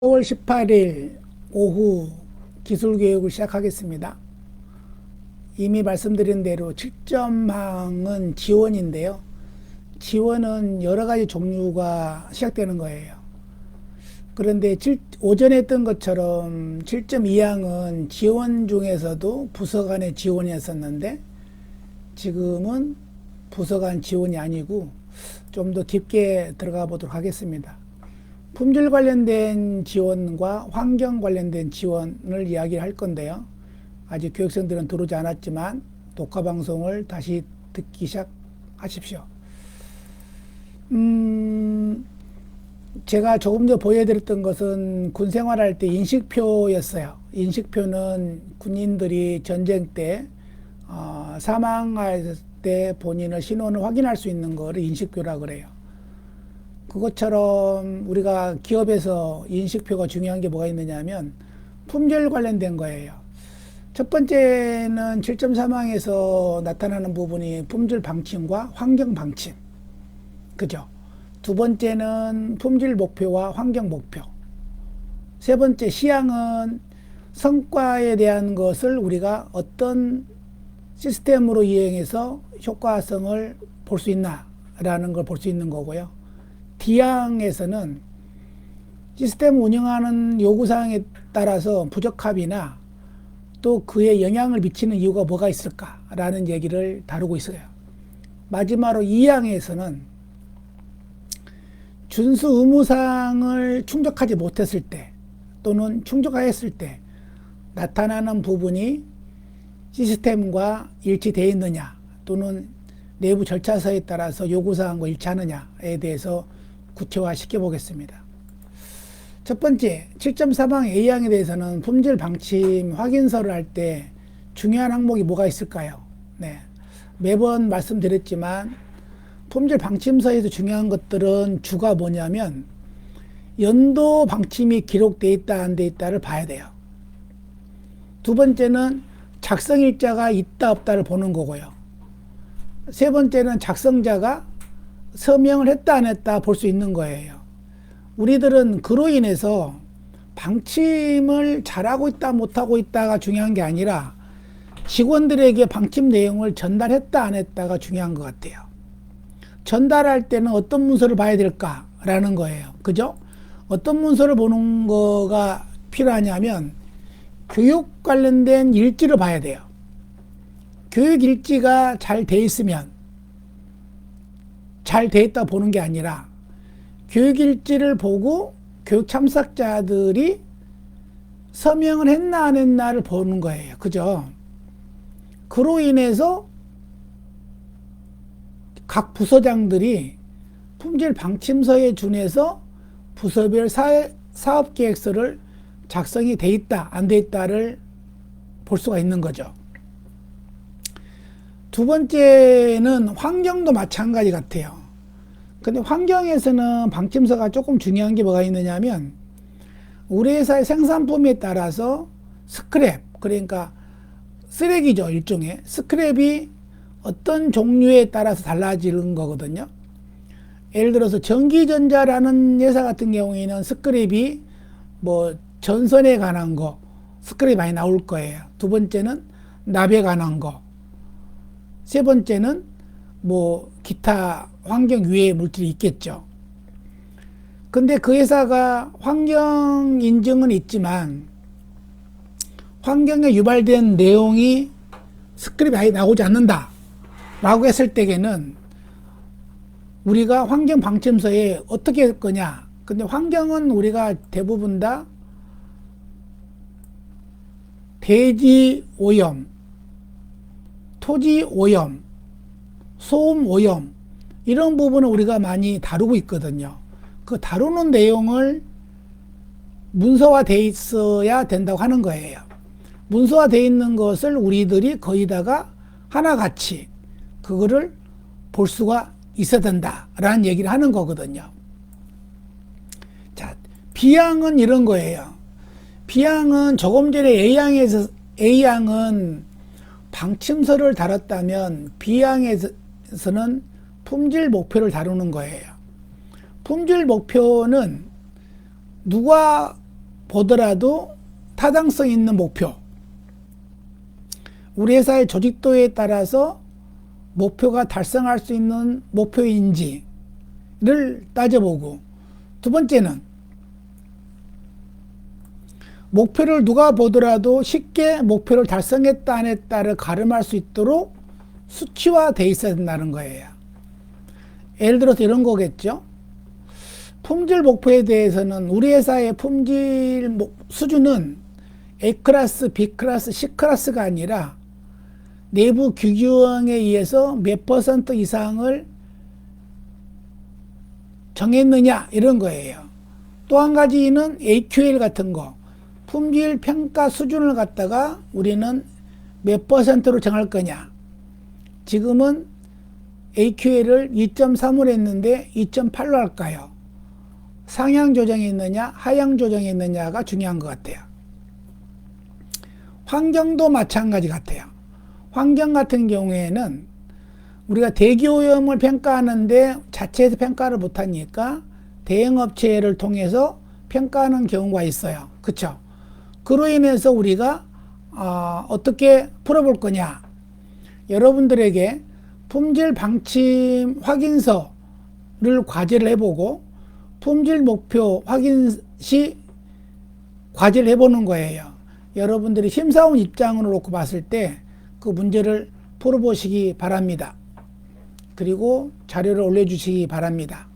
4월 18일 오후 기술교육을 시작하겠습니다. 이미 말씀드린 대로 7점항은 지원인데요. 지원은 여러 가지 종류가 시작되는 거예요. 그런데 오전에 했던 것처럼 7.2항은 지원 중에서도 부서 간의 지원이었었는데 지금은 부서 간 지원이 아니고 좀 더 깊게 들어가 보도록 하겠습니다. 품질 관련된 지원과 환경 관련된 지원을 이야기할 건데요. 아직 교육생들은 들어오지 않았지만 녹화 방송을 다시 듣기 시작하십시오. 제가 조금 전 보여드렸던 것은 군 생활할 때 인식표였어요. 인식표는 군인들이 전쟁 때 사망할 때 본인의 신원을 확인할 수 있는 거를 인식표라고 그래요. 그것처럼 우리가 기업에서 인식표가 중요한 게 뭐가 있느냐면 품질 관련된 거예요. 첫 번째는 7.3항에서 나타나는 부분이 품질 방침과 환경 방침. 그죠? 두 번째는 품질 목표와 환경 목표. 세 번째 시항은 성과에 대한 것을 우리가 어떤 시스템으로 이행해서 효과성을 볼 수 있나라는 걸 볼 수 있는 거고요. D항에서는 시스템 운영하는 요구사항에 따라서 부적합이나 또 그에 영향을 미치는 이유가 뭐가 있을까라는 얘기를 다루고 있어요. 마지막으로 E항에서는 준수 의무사항을 충족하지 못했을 때 또는 충족하였을 때 나타나는 부분이 시스템과 일치되어 있느냐 또는 내부 절차서에 따라서 요구사항과 일치하느냐에 대해서 구체화 시켜보겠습니다. 첫 번째, 7.3항 A항에 대해서는 품질 방침 확인서를 할 때 중요한 항목이 뭐가 있을까요? 네. 매번 말씀드렸지만 품질 방침서에서 중요한 것들은 주가 뭐냐면 연도 방침이 기록되어 있다 안 돼 있다를 봐야 돼요. 두 번째는 작성일자가 있다 없다를 보는 거고요. 세 번째는 작성자가 서명을 했다 안 했다 볼 수 있는 거예요. 우리들은 그로 인해서 방침을 잘하고 있다 못하고 있다가 중요한 게 아니라 직원들에게 방침 내용을 전달했다 안 했다가 중요한 것 같아요. 전달할 때는 어떤 문서를 봐야 될까라는 거예요. 그죠? 어떤 문서를 보는 거가 필요하냐면 교육 관련된 일지를 봐야 돼요. 교육 일지가 잘 돼 있으면 잘 돼 있다 보는 게 아니라 교육 일지를 보고 교육 참석자들이 서명을 했나 안 했나를 보는 거예요. 그죠? 그로 인해서 각 부서장들이 품질 방침서에 준해서 부서별 사업계획서를 작성이 돼 있다 안 돼 있다를 볼 수가 있는 거죠. 두 번째는 환경도 마찬가지 같아요. 근데 환경에서는 방침서가 조금 중요한 게 뭐가 있느냐면 우리 회사의 생산품에 따라서 스크랩, 그러니까 쓰레기죠. 일종의 스크랩이 어떤 종류에 따라서 달라지는 거거든요. 예를 들어서 전기전자라는 회사 같은 경우에는 스크랩이 뭐 전선에 관한 거 스크랩이 많이 나올 거예요. 두 번째는 납에 관한 거, 세 번째는 뭐 기타 환경 유해 물질이 있겠죠. 근데 그 회사가 환경 인증은 있지만 환경에 유발된 내용이 스크립이 아예 나오지 않는다 라고 했을 때에는 우리가 환경 방침서에 어떻게 할 거냐. 근데 환경은 우리가 대부분 다 대지 오염, 토지 오염, 소음 오염 이런 부분을 우리가 많이 다루고 있거든요. 그 다루는 내용을 문서화되어 있어야 된다고 하는 거예요. 문서화되어 있는 것을 우리들이 거의다가 하나같이 그거를 볼 수가 있어야 된다라는 얘기를 하는 거거든요. 자, B항은 이런 거예요. B항은 조금 전에 A항은 방침서를 다뤘다면 B항에서는 품질 목표를 다루는 거예요. 품질 목표는 누가 보더라도 타당성 있는 목표, 우리 회사의 조직도에 따라서 목표가 달성할 수 있는 목표인지를 따져보고, 두 번째는 목표를 누가 보더라도 쉽게 목표를 달성했다 안 했다를 가름할 수 있도록 수치화되어 있어야 된다는 거예요. 예를 들어서 이런 거겠죠. 품질 목표에 대해서는 우리 회사의 품질 수준은 A클래스, B클래스, C클래스가 아니라 내부 규정에 의해서 몇 % 이상을 정했느냐 이런 거예요. 또 한 가지는 AQL 같은 거, 품질 평가 수준을 갖다가 우리는 몇 %로 정할 거냐. 지금은 AQL을 2.3으로 했는데 2.8로 할까요? 상향 조정이 있느냐 하향 조정이 있느냐가 중요한 것 같아요. 환경도 마찬가지 같아요. 환경 같은 경우에는 우리가 대기오염을 평가하는데 자체에서 평가를 못하니까 대행업체를 통해서 평가하는 경우가 있어요. 그쵸? 그로 인해서 우리가 어떻게 풀어볼 거냐. 여러분들에게 품질 방침 확인서를 과제를 해보고 품질 목표 확인 시 과제를 해보는 거예요. 여러분들이 심사원 입장으로 놓고 봤을 때 그 문제를 풀어보시기 바랍니다. 그리고 자료를 올려주시기 바랍니다.